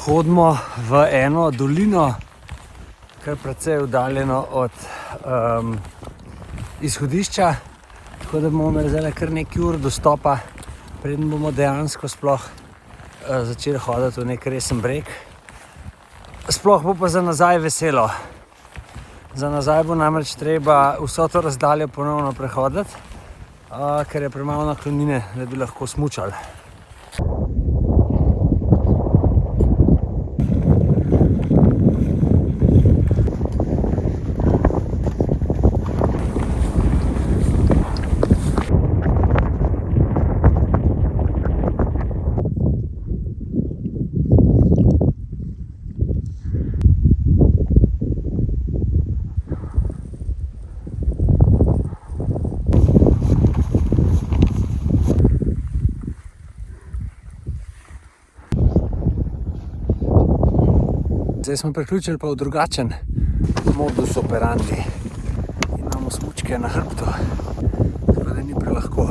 hodimo v eno dolino, kar precej oddaljeno od izhodišča, tako da bomo imeli zdaj kar nekaj ur dostopa, preden bomo dejansko sploh začeli hoditi v nek resen breg. Sploh bo pa za nazaj veselo. Za nazaj bo namreč treba vso to razdaljo ponovno prehoditi, ker je premalo naklonine, da bi lahko smučali. Zdaj smo priključili pa v drugačen modus operandi. Imamo smučke na hrbtu, tako da ni prelahko.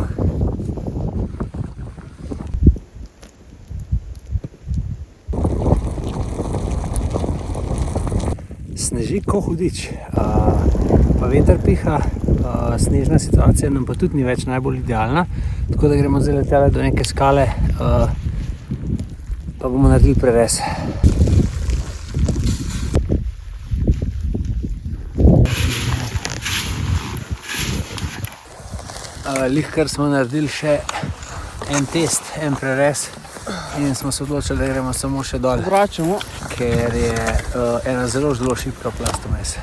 Sneži ko hudič, pa veter piha, snežna situacija nam pa tudi ni več najbolj idealna, tako da gremo zdaj letele do neke skale, pa bomo naredili prerez. Lihkar smo naredili še en test, en prerez in smo se odločili, da gremo samo še dol, ker je ena zelo šibka plast vmes.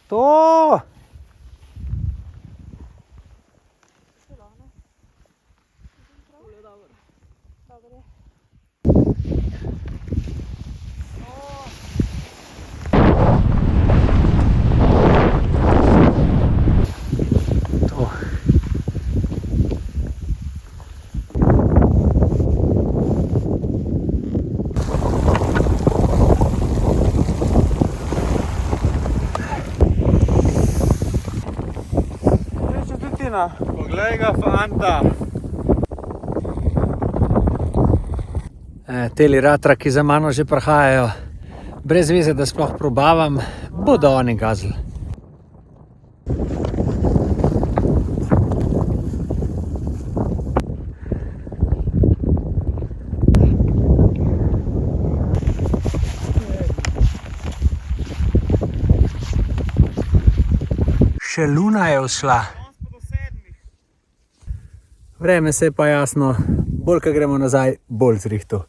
To! Poglej ga, fanta! Teli ratra, ki za mano že prihajajo, brez veze, da sploh probavam, bodo oni gazili. Še luna je vzšla. Vreme se je pa jasno, bolj ko gremo nazaj, bolj zrihto.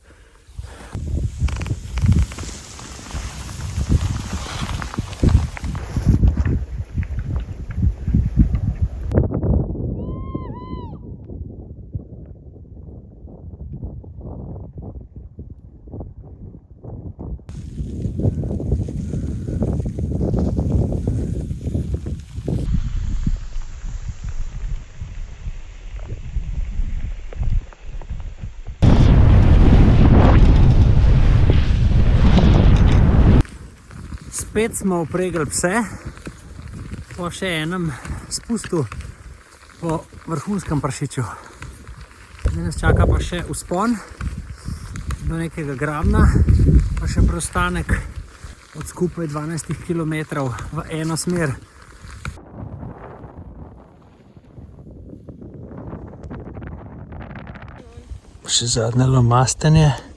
Spet smo vpregli pse po še enem spustu po vrhunskem pršiču. Zdaj nas čaka pa še vzpon do nekega grabna, pa še preostanek od skupaj 12 km v eno smer. Še zadnje lomastenje.